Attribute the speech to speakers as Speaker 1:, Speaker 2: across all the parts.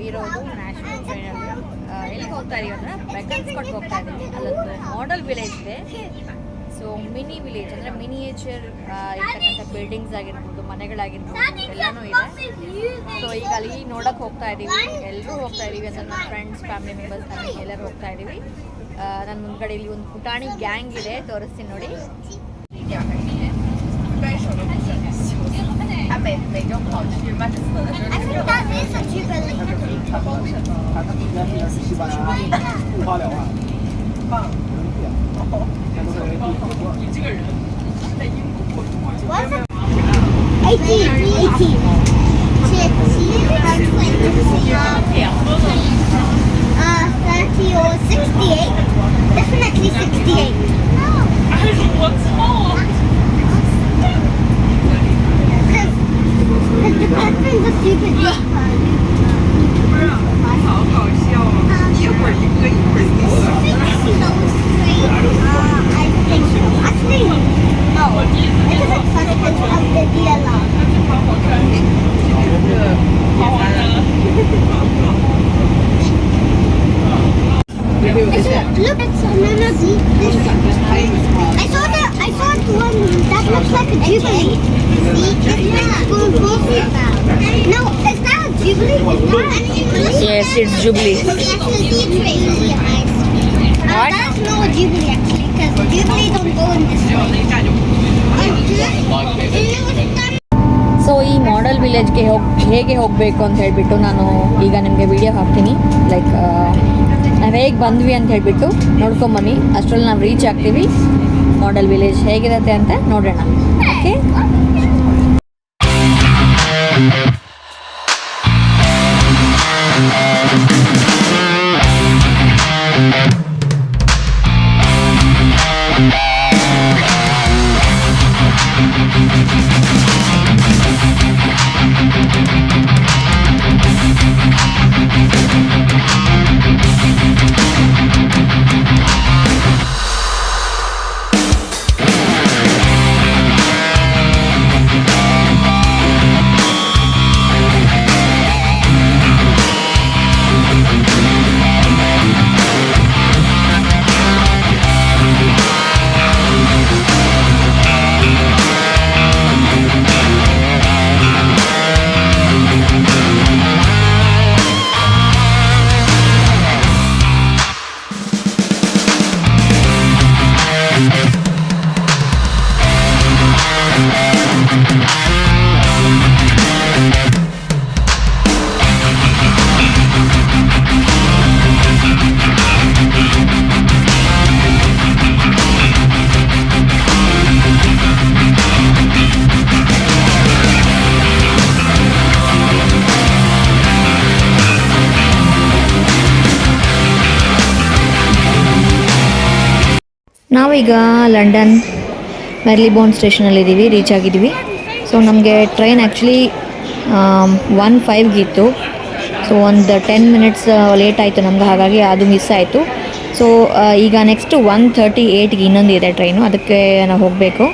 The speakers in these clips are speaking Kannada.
Speaker 1: ಇರೋದು ನ್ಯಾಷನಲ್ ಟ್ರೈನಲ್ಲಿ ಎಲ್ಲಿಗೆ ಹೋಗ್ತಾ ಇದೀವಿ ಅಂದರೆ ಬೆಕನ್ಸ್ಕೊಟ್ಟು ಹೋಗ್ತಾ ಇದ್ದೀವಿ. ಅಲ್ಲೊಂದು ಮಾಡೆಲ್ ವಿಲೇಜ್ ಇದೆ. ಸೊ ಮಿನಿ ವಿಲೇಜ್ ಅಂದರೆ ಮಿನಿಯೇಚರ್ ಇರ್ತಕ್ಕಂಥ ಬಿಲ್ಡಿಂಗ್ಸ್ ಆಗಿರ್ಬೋದು, ಮನೆಗಳಾಗಿರ್ಬೋದು ಎಲ್ಲನೂ ಇದೆ. ಸೊ ಈಗ ಅಲ್ಲಿ ನೋಡೋಕೆ ಹೋಗ್ತಾ ಇದ್ದೀವಿ, ಎಲ್ಲರೂ ಹೋಗ್ತಾ ಇದ್ದೀವಿ ಅಂದರೆ ನನ್ನ ಫ್ರೆಂಡ್ಸ್, ಫ್ಯಾಮಿಲಿ ಮೆಂಬರ್ಸ್ ಎಲ್ಲರೂ ಹೋಗ್ತಾ ಇದ್ದೀವಿ. ನನ್ನ ಮುಂದ್ಗಡೆ ಇಲ್ಲಿ ಒಂದು ಪುಟಾಣಿ ಗ್ಯಾಂಗ್ ಇದೆ, ತೋರಿಸ್ತೀನಿ ನೋಡಿ.
Speaker 2: Definitely 68. What's more? Because the department is super deep.
Speaker 3: 好搞笑啊！一会儿一个，一会儿一个。
Speaker 2: I think so. Actually, no. It is a consequence of the dialogue.
Speaker 3: 好玩的。
Speaker 2: Look, it's another deep. I saw one that looks like a jubilee. See, it's going forward. No, it's not a jubilee. It's not.
Speaker 1: Yes, it's Jubilee.
Speaker 2: That's not a jubilee actually, because jubilee don't go in this way.
Speaker 1: So ಈ ಮಾಡೆಲ್ ವಿಲೇಜ್ಗೆ ಹೇಗೆ ಹೋಗಬೇಕು ಅಂತ ಹೇಳಿಬಿಟ್ಟು ನಾನು ಈಗ ನಿಮಗೆ ವಿಡಿಯೋ ಹಾಕ್ತೀನಿ. ಲೈಕ್ ನಾವು ಹೇಗೆ ಬಂದ್ವಿ ಅಂತ ಹೇಳಿಬಿಟ್ಟು ನೋಡ್ಕೊಂಬನ್ನಿ. ಅಷ್ಟರಲ್ಲಿ ನಾವು ರೀಚ್ ಆಗ್ತೀವಿ. ಮಾಡೆಲ್ ವಿಲೇಜ್ ಹೇಗಿರುತ್ತೆ ಅಂತ ನೋಡೋಣ. ಓಕೆ, ನಾವೀಗ ಲಂಡನ್ ಮೆರ್ಲಿಬೋರ್ನ್ ಸ್ಟೇಷನಲ್ಲಿದ್ದೀವಿ, ರೀಚ್ ಆಗಿದ್ದೀವಿ. ಸೊ ನಮಗೆ ಟ್ರೈನ್ ಆ್ಯಕ್ಚುಲಿ 1:05 ಇತ್ತು. ಸೊ ಒಂದು 10 ಮಿನಿಟ್ಸ್ ಲೇಟ್ ಆಯಿತು ನಮ್ಗೆ, ಹಾಗಾಗಿ ಅದು ಮಿಸ್ ಆಯಿತು. ಸೊ ಈಗ ನೆಕ್ಸ್ಟ್ 1:38ಗೆ ಇನ್ನೊಂದು ಇದೆ ಟ್ರೈನು, ಅದಕ್ಕೆ ನಾವು ಹೋಗಬೇಕು.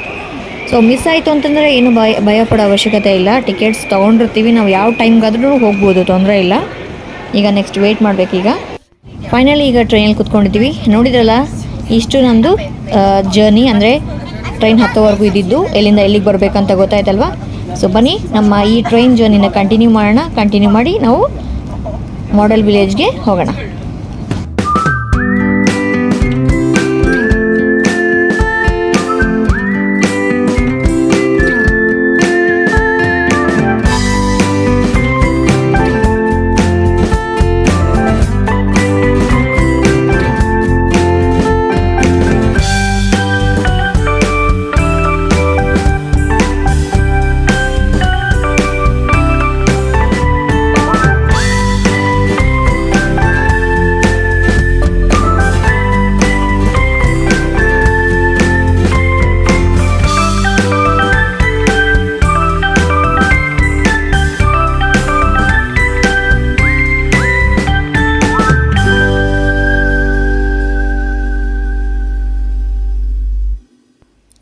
Speaker 1: ಸೊ ಮಿಸ್ ಆಯಿತು ಅಂತಂದರೆ ಏನು ಭಯ ಪಡೋ ಅವಶ್ಯಕತೆ ಇಲ್ಲ. ಟಿಕೆಟ್ಸ್ ತೊಗೊಂಡಿರ್ತೀವಿ, ನಾವು ಯಾವ ಟೈಮ್ಗಾದ್ರೂ ಹೋಗ್ಬೋದು, ತೊಂದರೆ ಇಲ್ಲ. ಈಗ ನೆಕ್ಸ್ಟ್ ವೆಯ್ಟ್ ಮಾಡಬೇಕೀಗ. ಫೈನಲಿ ಈಗ ಟ್ರೈನಲ್ಲಿ ಕೂತ್ಕೊಂಡಿದ್ದೀವಿ. ನೋಡಿದ್ರಲ್ಲ, ಇಷ್ಟು ನಮ್ಮದು ಜರ್ನಿ, ಅಂದರೆ ಟ್ರೈನ್ ಹತ್ತೋವರೆಗೂ ಇದ್ದಿದ್ದು. ಎಲ್ಲಿಂದ ಎಲ್ಲಿಗೆ ಬರಬೇಕಂತ ಗೊತ್ತಾಯ್ತಲ್ವ. ಸೊ ಬನ್ನಿ ನಮ್ಮ ಈ ಟ್ರೈನ್ ಜರ್ನಿನ ಕಂಟಿನ್ಯೂ ಮಾಡೋಣ. ಕಂಟಿನ್ಯೂ ಮಾಡಿ ನಾವು ಮಾಡೆಲ್ ವಿಲೇಜ್ಗೆ ಹೋಗೋಣ.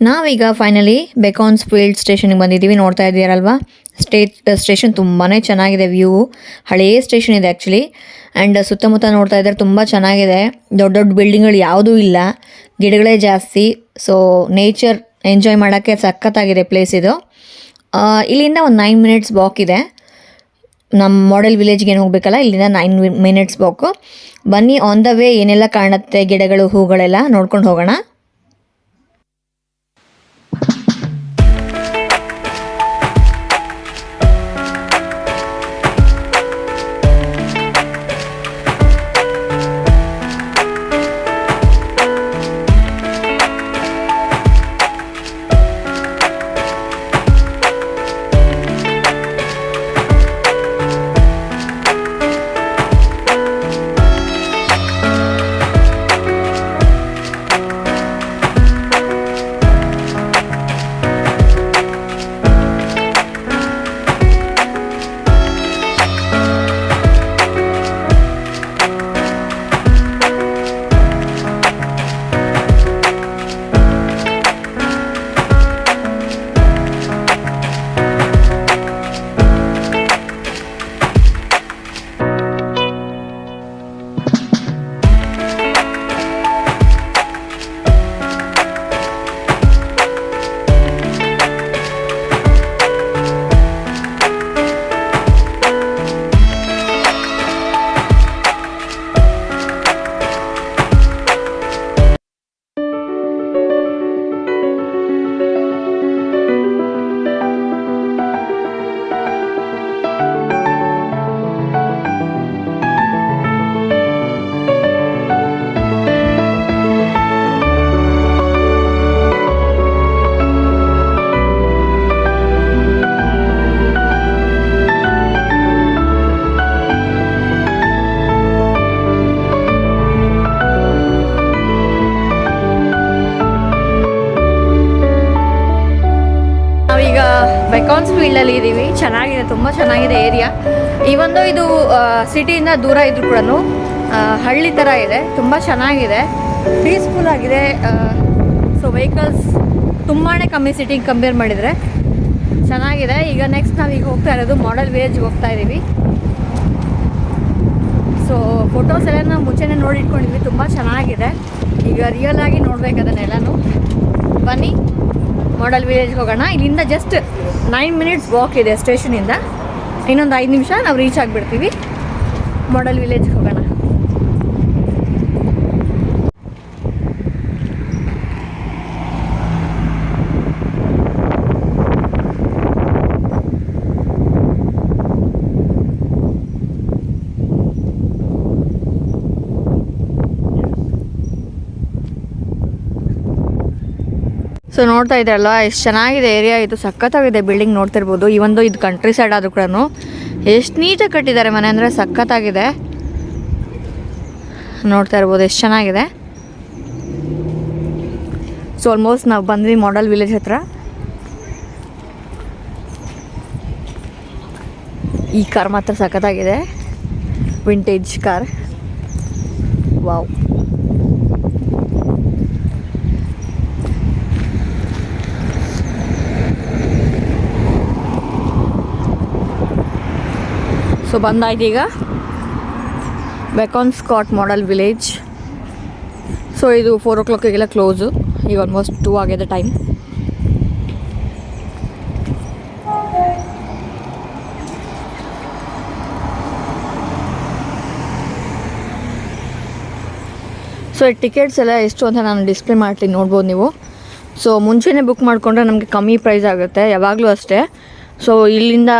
Speaker 1: ನಾವೀಗ ಫೈನಲಿ ಬೆಕಾನ್ಸ್ಫೀಲ್ಡ್ ಸ್ಟೇಷನ್ಗೆ ಬಂದಿದ್ದೀವಿ, ನೋಡ್ತಾ ಇದ್ದೀರಲ್ವಾ. ಸ್ಟೇಷನ್ ತುಂಬಾ ಚೆನ್ನಾಗಿದೆ. ವ್ಯೂ ಹಳೆಯ ಸ್ಟೇಷನ್ ಇದೆ ಆ್ಯಕ್ಚುಲಿ. ಆ್ಯಂಡ್ ಸುತ್ತಮುತ್ತ ನೋಡ್ತಾ ಇದ್ದಾರೆ ತುಂಬ ಚೆನ್ನಾಗಿದೆ. ದೊಡ್ಡ ದೊಡ್ಡ ಬಿಲ್ಡಿಂಗ್ಗಳು ಯಾವುದೂ ಇಲ್ಲ, ಗಿಡಗಳೇ ಜಾಸ್ತಿ. ಸೊ ನೇಚರ್ ಎಂಜಾಯ್ ಮಾಡೋಕ್ಕೆ ಸಖತ್ತಾಗಿದೆ ಪ್ಲೇಸ್ ಇದು. ಇಲ್ಲಿಂದ ಒಂದು 9 ಮಿನಿಟ್ಸ್ ವಾಕ್ ಇದೆ. ನಮ್ಮ ಮಾಡೆಲ್ ವಿಲೇಜ್ಗೆ ಏನು ಹೋಗಬೇಕಲ್ಲ, ಇಲ್ಲಿಂದ 9 ಮಿನಿಟ್ಸ್ ವಾಕು. ಬನ್ನಿ, ಆನ್ ದ ವೇ ಏನೆಲ್ಲ ಕಾಣುತ್ತೆ, ಗಿಡಗಳು ಹೂಗಳೆಲ್ಲ ನೋಡ್ಕೊಂಡು ಹೋಗೋಣ. ಬೆಕಾನ್ಸ್ ಫೀಲ್ಡಲ್ಲಿ ಇದ್ದೀವಿ. ಚೆನ್ನಾಗಿದೆ, ತುಂಬ ಚೆನ್ನಾಗಿದೆ ಏರಿಯಾ. ಇವೊಂದು ಇದು ಸಿಟಿಯಿಂದ ದೂರ ಇದ್ರೂ ಕೂಡ ಹಳ್ಳಿ ಥರ ಇದೆ, ತುಂಬ ಚೆನ್ನಾಗಿದೆ, ಪೀಸ್ಫುಲ್ ಆಗಿದೆ. ಸೊ ವೆಹಿಕಲ್ಸ್ ತುಂಬಾ ಕಮ್ಮಿ ಸಿಟಿಗೆ ಕಂಪೇರ್ ಮಾಡಿದರೆ ಚೆನ್ನಾಗಿದೆ. ಈಗ ನೆಕ್ಸ್ಟ್ ನಾವೀಗ ಹೋಗ್ತಾ ಇರೋದು ಮಾಡೆಲ್ ವಿಲೇಜ್ಗೆ ಹೋಗ್ತಾ ಇದ್ದೀವಿ. ಸೊ ಫೋಟೋಸ್ ಎಲ್ಲ ನಾವು ಮುಂಚೆನೇ ನೋಡಿ ಇಟ್ಕೊಂಡಿದ್ವಿ, ತುಂಬ ಚೆನ್ನಾಗಿದೆ. ಈಗ ರಿಯಲ್ ಆಗಿ ನೋಡ್ಬೇಕು ಅದನ್ನೆಲ್ಲನೂ. ಬನ್ನಿ ಮಾಡೆಲ್ ವಿಲೇಜ್ಗೆ ಹೋಗೋಣ. ಇಲ್ಲಿಂದ ಜಸ್ಟ್ 9 ಮಿನಿಟ್ಸ್ ವಾಕ್ ಇದೆ ಸ್ಟೇಷನಿಂದ. ಇನ್ನೊಂದು 5 ನಿಮಿಷ ನಾವು ರೀಚ್ ಆಗಿಬಿಡ್ತೀವಿ. ಮಾಡೆಲ್ ವಿಲೇಜ್ಗೆ ಹೋಗೋಣ. ಸೊ ನೋಡ್ತಾ ಇದ್ದಾರಲ್ಲ ಎಷ್ಟು ಚೆನ್ನಾಗಿದೆ ಏರಿಯಾ ಇದು, ಸಖತ್ತಾಗಿದೆ. ಬಿಲ್ಡಿಂಗ್ ನೋಡ್ತಿರ್ಬೋದು. ಈ ಒಂದು ಇದು ಕಂಟ್ರಿ ಸೈಡ್ ಆದರೂ ಕೂಡ ಎಷ್ಟು ನೀಟಾಗಿ ಕಟ್ಟಿದ್ದಾರೆ ಮನೆ ಅಂದರೆ ಸಖತ್ತಾಗಿದೆ. ನೋಡ್ತಾ ಇರ್ಬೋದು ಎಷ್ಟು ಚೆನ್ನಾಗಿದೆ. ಸೊ ಆಲ್ಮೋಸ್ಟ್ ನಾವು ಬಂದ್ವಿ ಮಾಡೆಲ್ ವಿಲೇಜ್ ಹತ್ರ. ಈ ಕಾರ್ ಮಾತ್ರ ಸಖತ್ತಾಗಿದೆ, ವಿಂಟೇಜ್ ಕಾರ್. ವಾವ್. ಸೊ ಬಂದಾಯ್ತು ಈಗ ಬೆಕಾನ್ ಸ್ಕಾಟ್ ಮಾಡೆಲ್ ವಿಲೇಜ್. ಸೊ ಇದು 4 o'clockಗೆಲ್ಲ ಕ್ಲೋಸು. ಈಗ ಆಲ್ಮೋಸ್ಟ್ 2 ಆಗಿದೆ ಟೈಮ್. ಸೊ ಟಿಕೆಟ್ಸ್ ಎಲ್ಲ ಎಷ್ಟು ಅಂತ ನಾನು ಡಿಸ್ಪ್ಲೇ ಮಾಡ್ತೀನಿ, ನೋಡ್ಬೋದು ನೀವು. ಸೊ ಮುಂಚೆನೇ ಬುಕ್ ಮಾಡಿಕೊಂಡ್ರೆ ನಮಗೆ ಕಮ್ಮಿ ಪ್ರೈಸ್ ಆಗುತ್ತೆ, ಯಾವಾಗಲೂ ಅಷ್ಟೇ. ಸೊ ಇಲ್ಲಿಂದ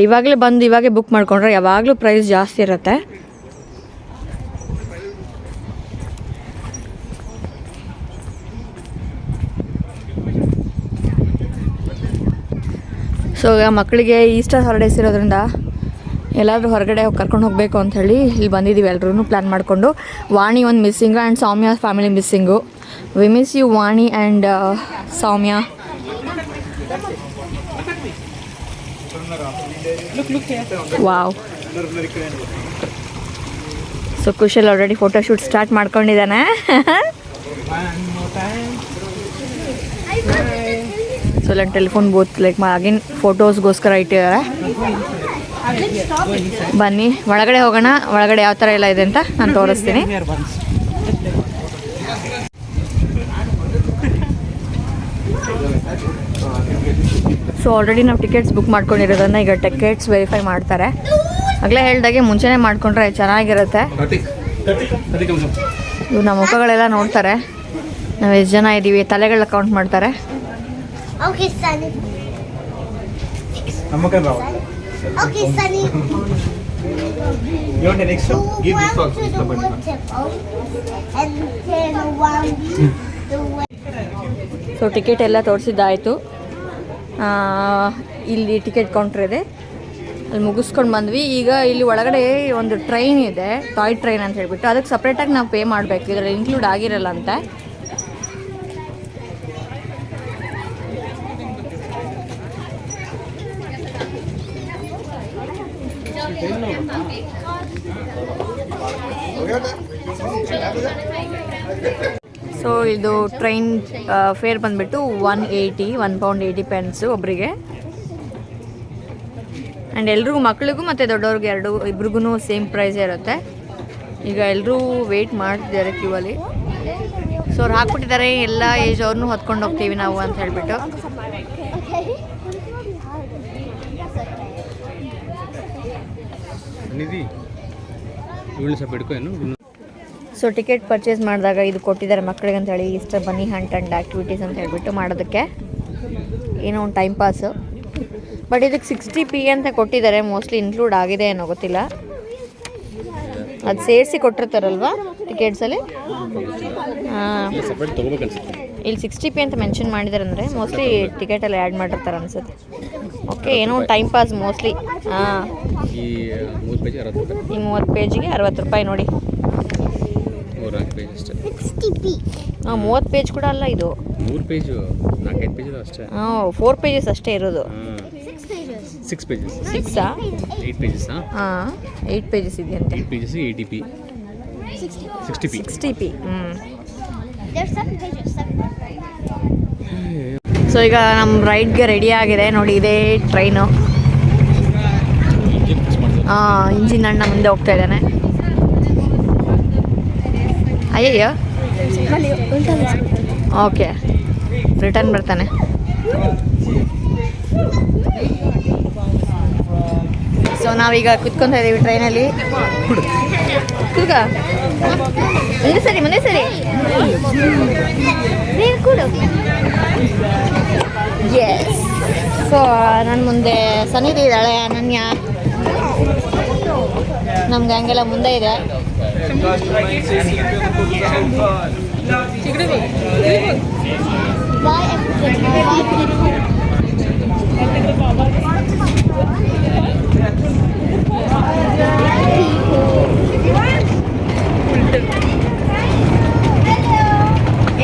Speaker 1: ಇವಾಗಲೇ ಬಂದು ಇವಾಗೇ ಬುಕ್ ಮಾಡಿಕೊಂಡ್ರೆ ಯಾವಾಗಲೂ ಪ್ರೈಸ್ ಜಾಸ್ತಿ ಇರುತ್ತೆ. ಸೊ ಈಗ ಮಕ್ಕಳಿಗೆ ಈಸ್ಟರ್ ಹಾಲಿಡೇಸ್ ಇರೋದ್ರಿಂದ ಎಲ್ಲಾದರೂ ಹೊರಗಡೆ ಕರ್ಕೊಂಡು ಹೋಗಬೇಕು ಅಂಥೇಳಿ ಇಲ್ಲಿ ಬಂದಿದ್ದೀವಿ ಎಲ್ಲರೂ ಪ್ಲ್ಯಾನ್ ಮಾಡಿಕೊಂಡು. ವಾಣಿ ಒಂದು missing and Soumya family missing. We miss you Vani and Soumya. Wow. So Kushal already photo shoot start ಮಾಡ್ಕೊಂಡಿದ್ದಾನೆ. ಸೊ ಇಲ್ಲೊಂದು ಟೆಲಿಫೋನ್ ಬೂತ್ ಲೈಕ್ ಆಗಿನ ಫೋಟೋಸ್ಗೋಸ್ಕರ ಇಟ್ಟಿದ್ದಾರೆ. ಬನ್ನಿ ಒಳಗಡೆ ಹೋಗೋಣ. ಒಳಗಡೆ ಯಾವ ಥರ ಎಲ್ಲ ಇದೆ ಅಂತ ನಾನು ತೋರಿಸ್ತೀನಿ. ಸೊ ಆಲ್ರೆಡಿ ನಾವು ಟಿಕೆಟ್ಸ್ ಬುಕ್ ಮಾಡ್ಕೊಂಡಿರೋದನ್ನ ಈಗ ಟಿಕೆಟ್ಸ್ ವೆರಿಫೈ ಮಾಡ್ತಾರೆ. ಆಗಲೇ ಹೇಳ್ದಾಗೆ ಮುಂಚೆನೇ ಮಾಡ್ಕೊಂಡ್ರೆ ಚೆನ್ನಾಗಿರುತ್ತೆ. ಇವು ನಮ್ಮ ಮುಖಗಳೆಲ್ಲ ನೋಡ್ತಾರೆ, ನಾವು ಎಷ್ಟು ಜನ ಇದ್ದೀವಿ, ತಲೆಗಳ ಕೌಂಟ್ ಮಾಡ್ತಾರೆ.
Speaker 2: Okay, Sunny. Okay, Sunny.
Speaker 4: You want an extra? Give this one.
Speaker 2: And then one the way.
Speaker 1: So ticket ಎಲ್ಲ ತೋರಿಸಿದ್ದಾಯಿತು. ಇಲ್ಲಿ ಟಿಕೆಟ್ ಕೌಂಟ್ರ್ ಇದೆ, ಅಲ್ಲಿ ಮುಗಿಸ್ಕೊಂಡು ಬಂದ್ವಿ. ಈಗ ಇಲ್ಲಿ ಒಳಗಡೆ ಒಂದು ಟ್ರೈನ್ ಇದೆ, ಟಾಯ್ ಟ್ರೈನ್ ಅಂತ ಹೇಳ್ಬಿಟ್ಟು, ಅದಕ್ಕೆ ಸಪ್ರೇಟಾಗಿ ನಾವು ಪೇ ಮಾಡಬೇಕು, ಇದರಲ್ಲಿ ಇನ್ಕ್ಲೂಡ್ ಆಗಿರಲ್ಲ ಅಂತೆ. ಸೊ ಇದು ಟ್ರೈನ್ ಫೇರ್ ಬಂದುಬಿಟ್ಟು £1.80 ಒಬ್ಬರಿಗೆ. ಆ್ಯಂಡ್ ಎಲ್ರಿಗೂ, ಮಕ್ಳಿಗೂ ಮತ್ತು ದೊಡ್ಡವ್ರಿಗೆ ಇಬ್ರಿಗೂ ಸೇಮ್ ಪ್ರೈಸೇ ಇರುತ್ತೆ. ಈಗ ಎಲ್ಲರೂ ವೆಯ್ಟ್ ಮಾಡ್ತಿದ್ದಾರೆ ಕ್ಯೂವಲ್ಲಿ. ಸೊ ಅವ್ರು ಹಾಕ್ಬಿಟ್ಟಿದ್ದಾರೆ ಎಲ್ಲ ಏಜ್ ಅವ್ರನ್ನೂ ಹೊತ್ಕೊಂಡು ಹೋಗ್ತೀವಿ ನಾವು ಅಂತ ಹೇಳ್ಬಿಟ್ಟು. ಸೊ ಟಿಕೆಟ್ ಪರ್ಚೇಸ್ ಮಾಡಿದಾಗ ಇದು ಕೊಟ್ಟಿದ್ದಾರೆ ಮಕ್ಕಳಿಗೆ ಅಂತ ಹೇಳಿ, ಇಷ್ಟ ಬನ್ನಿ ಹಂಟ್ ಆ್ಯಂಡ್ ಆ್ಯಕ್ಟಿವಿಟೀಸ್ ಅಂತ ಹೇಳ್ಬಿಟ್ಟು ಮಾಡೋದಕ್ಕೆ, ಏನೋ ಒಂದು ಟೈಮ್ ಪಾಸು. ಬಟ್ ಇದಕ್ಕೆ 60p ಅಂತ ಕೊಟ್ಟಿದ್ದಾರೆ, ಮೋಸ್ಟ್ಲಿ ಇನ್ಕ್ಲೂಡ್ ಆಗಿದೆ ಏನೋ ಗೊತ್ತಿಲ್ಲ. ಅದು ಸೇರಿಸಿ ಕೊಟ್ಟಿರ್ತಾರಲ್ವಾ ಟಿಕೆಟ್ಸಲ್ಲಿ. ಹಾಂ, ಇಲ್ಲಿ 60p ಅಂತ ಮೆನ್ಷನ್ ಮಾಡಿದ್ದಾರೆ ಅಂದರೆ ಮೋಸ್ಟ್ಲಿ ಟಿಕೆಟಲ್ಲಿ ಆ್ಯಡ್ ಮಾಡಿರ್ತಾರೆ ಅನ್ಸುತ್ತೆ. ಓಕೆ, ಏನೋ ಒಂದು ಟೈಮ್ ಪಾಸ್ ಮೋಸ್ಟ್ಲಿ. ಹಾಂ, ಈ 30 ಪೇಜಿಗೆ ₹60 ನೋಡಿ. 30 ಪೇಜ್ ಕೂಡ ಅಲ್ಲ ಇದು,
Speaker 5: 3 ಪೇಜು 4-5 ಪೇಜ್ ಅಷ್ಟೇ.
Speaker 1: 4 ಪೇಜಸ್ ಅಷ್ಟೇ ಇರೋದು.
Speaker 5: 6 ಪೇಜಸ್.
Speaker 1: 6
Speaker 5: 8 ಪೇಜಸ್.
Speaker 1: ಹಾಂ, 8 ಪೇಜಸ್ ಇದೆಯಂತೆ.
Speaker 5: 8 pages 80p. 60p.
Speaker 2: There's 7 pages. 7.
Speaker 1: So ಈಗ ನಮ್ಮ ರೈಡ್ಗೆ ರೆಡಿ ಆಗಿದೆ ನೋಡಿ, ಇದೇ ಟ್ರೈನು. ಇಂಜಿನ್ ಅಣ್ಣ ಮುಂದೆ ಹೋಗ್ತಾ ಇದ್ದಾನೆ. ಅಯ್ಯಯ್ಯೋ, ಓಕೆ, ರಿಟರ್ನ್ ಬರ್ತಾನೆ. ಸೊ ನಾವೀಗ ಕುತ್ಕೊತಾ ಇದ್ದೀವಿ ಟ್ರೈನಲ್ಲಿ. ಕೂಗ ಮುಂದೆ ಸರಿ ಕೂಡು. ಎಸ್. ಸೊ ನನ್ನ ಮುಂದೆ ಸನ್ನಿಧಿ ಇದ್ದಾಳೆ, ಅನನ್ಯ ನಮ್ಮ ಗ್ಯಾಂಗೆಲ್ಲ ಮುಂದೆ ಇದೆ.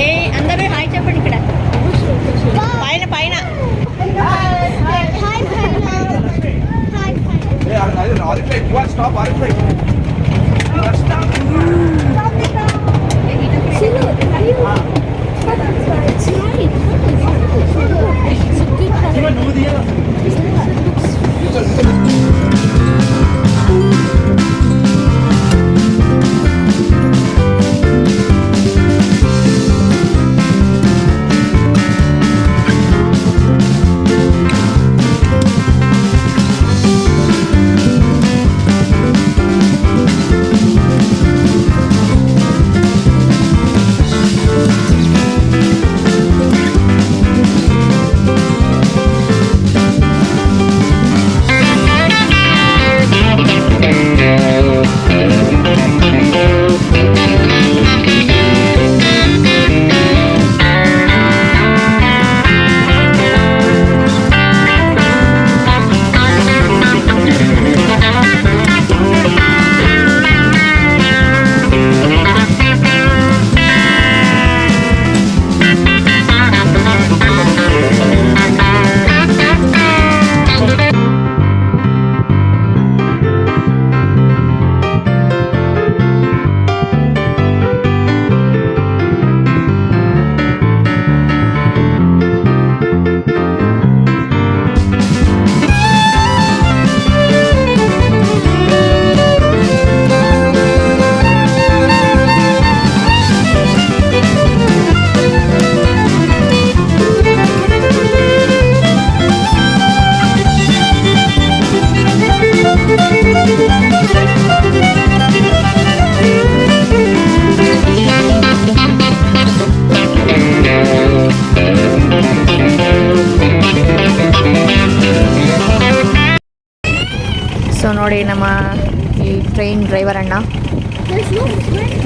Speaker 1: ఏ అందరూ హాయ్ చెప్పండి ఇక్కడ పైన పైన. ಟ್ರೈನ್ ಡ್ರೈವರ್ ಅಣ್ಣ.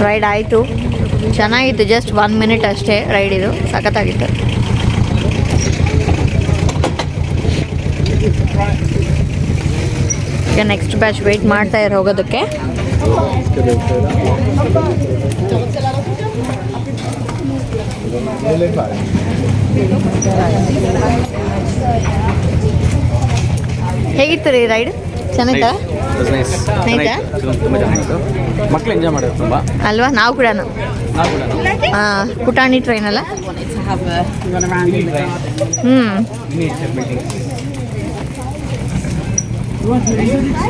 Speaker 1: ರೈಡ್ ಆಯಿತು, ಚೆನ್ನಾಗಿತ್ತು. ಜಸ್ಟ್ 1 ಮಿನಿಟ್ ಅಷ್ಟೇ ರೈಡ್, ಇದು ಸಖತ್ತಾಗಿತ್ತು. ಈಗ ನೆಕ್ಸ್ಟ್ ಬ್ಯಾಚ್ ವೆಯ್ಟ್ ಮಾಡ್ತಾ ಇರೋ ಹೋಗೋದಕ್ಕೆ. ಹೇಗಿತ್ತು ರೀ ರೈಡ್? ಚೆನ್ನಾಗಿತ್ತಾ? ಆಯ್ತಾ?
Speaker 5: ತುಂಬ ಚೆನ್ನಾಗಿತ್ತು. ಮಕ್ಕಳು ಎಂಜಾಯ್ ಮಾಡಿದ್ರು ತುಂಬ
Speaker 1: ಅಲ್ವಾ? ನಾವು ಕೂಡ ಹಾಂ, ಪುಟಾಣಿ ಟ್ರೈನ್ ಅಲ್ಲ.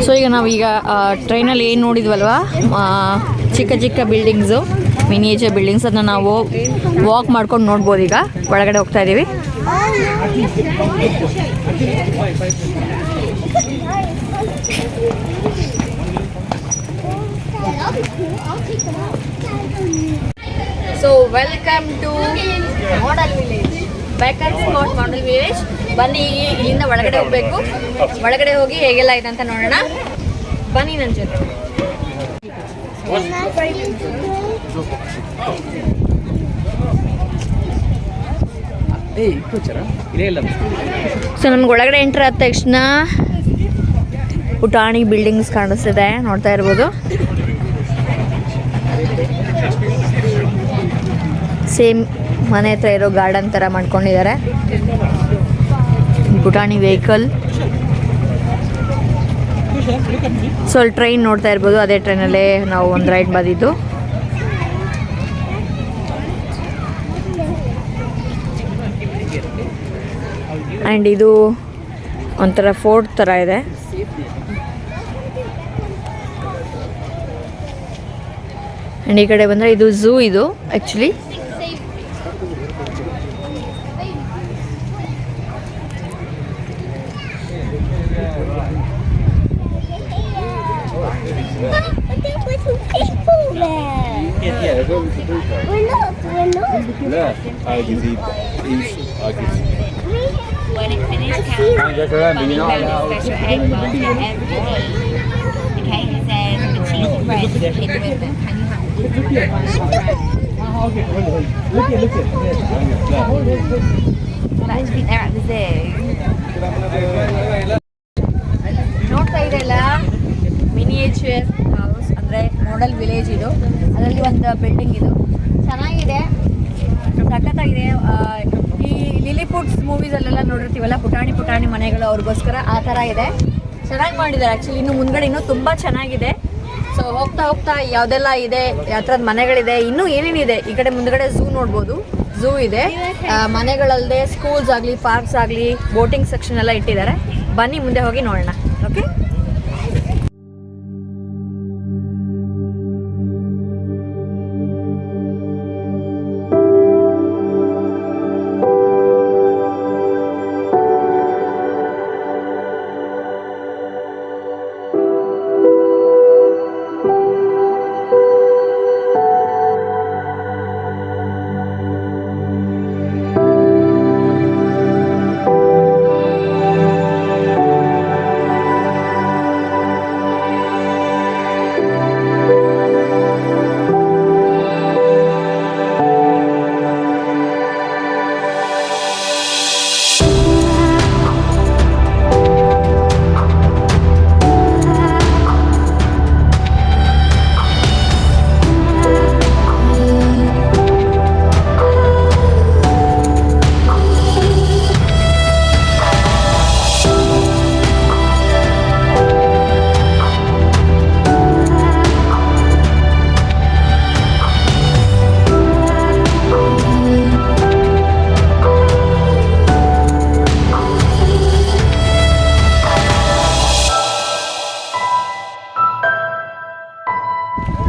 Speaker 1: ಸೊ ಈಗ ನಾವೀಗ ಟ್ರೈನಲ್ಲಿ ಏನು ನೋಡಿದ್ವಲ್ವಾ, ಚಿಕ್ಕ ಚಿಕ್ಕ ಬಿಲ್ಡಿಂಗ್ಸು, ಮಿನಿಯೇಚರ್ ಬಿಲ್ಡಿಂಗ್ಸ್, ಅದನ್ನ ನಾವು ವಾಕ್ ಮಾಡ್ಕೊಂಡು ನೋಡ್ಬೋದು. ಈಗ ಒಳಗಡೆ ಹೋಗ್ತಾ ಇದ್ದೀವಿ. So welcome to model village, baker spot model village. ಬನ್ನಿ, ಇಲ್ಲಿಂದ ಒಳಗಡೆ ಹೋಗಬೇಕು. ಒಳಗಡೆ ಹೋಗಿ ಹೇಗೆಲ್ಲ ಇದೆ ಅಂತ ನೋಡೋಣ. ಬನ್ನಿ ನನ್ನ ಜೊತೆ. ಸೊ ನಮ್ಗೆ ಒಳಗಡೆ ಎಂಟ್ರ್ ಆದ ತಕ್ಷಣ ಪುಟಾಣಿ ಬಿಲ್ಡಿಂಗ್ಸ್ ಕಾಣಿಸ್ತಿದೆ, ನೋಡ್ತಾ ಇರ್ಬೋದು. ಸೇಮ್ ಮನೆ ಹತ್ರ ಇರೋ ಗಾರ್ಡನ್ ಥರ ಮಾಡ್ಕೊಂಡಿದ್ದಾರೆ. ಪುಟಾಣಿ ವೆಹಿಕಲ್. ಸೊ ಅಲ್ಲಿ ಟ್ರೈನ್ ನೋಡ್ತಾ ಇರ್ಬೋದು, ಅದೇ ಟ್ರೈನಲ್ಲೇ ನಾವು ಒಂದು ರೈಡ್ ಬಂದಿದ್ದು. ಆ್ಯಂಡ್ ಇದು ಒಂಥರ ಫೋರ್ಟ್ ಥರ ಇದೆ. ಆ್ಯಂಡ್ ಈ ಕಡೆ ಬಂದರೆ ಇದು ಝೂ. ಇದು actually
Speaker 6: When it's finished, count. Special egg rolls that every day. Okay, it says the cheese bread in with it. Can you Let's be there at the zoo.
Speaker 1: ನೋಡ್ತಾ ಇದೆಲ್ಲ ಮಿನಿಯೇಚರ್ ಹೌಸ್, ಅಂದರೆ ಮಾಡೆಲ್ ವಿಲೇಜ್. ಇದು ಅದರಲ್ಲಿ ಒಂದು ಬಿಲ್ಡಿಂಗ್. ಇದು ಚೆನ್ನಾಗಿದೆ, ಸಖತ್ತಾಗಿದೆ. ಈ ಲಿಲಿಪುಟ್ಸ್ ಮೂವೀಸಲ್ಲೆಲ್ಲ ನೋಡಿರ್ತೀವಲ್ಲ, ಪುಟಾಣಿ ಪುಟಾಣಿ ಮನೆಗಳು, ಅವ್ರಿಗೋಸ್ಕರ ಆ ಥರ ಇದೆ. ಚೆನ್ನಾಗಿ ಮಾಡಿದ್ದಾರೆ ಆ್ಯಕ್ಚುಲಿ. ಇನ್ನು ಮುಂದ್ಗಡೆ ಇನ್ನೂ ತುಂಬ ಚೆನ್ನಾಗಿದೆ. ಸೊ ಹೋಗ್ತಾ ಹೋಗ್ತಾ ಯಾವುದೆಲ್ಲ ಇದೆ, ಯಾವ ಥರದ ಮನೆಗಳಿದೆ, ಇನ್ನೂ ಏನೇನಿದೆ. ಈ ಕಡೆ ಮುಂದ್ಗಡೆ ಝೂ ನೋಡ್ಬೋದು. ಝೂ ಇದೆ, ಮನೆಗಳಲ್ಲದೆ ಸ್ಕೂಲ್ಸ್ ಆಗಲಿ, ಪಾರ್ಕ್ಸ್ ಆಗಲಿ, ಬೋಟಿಂಗ್ ಸೆಕ್ಷನ್ ಎಲ್ಲ ಇಟ್ಟಿದ್ದಾರೆ. ಬನ್ನಿ ಮುಂದೆ ಹೋಗಿ ನೋಡೋಣ. ಓಕೆ.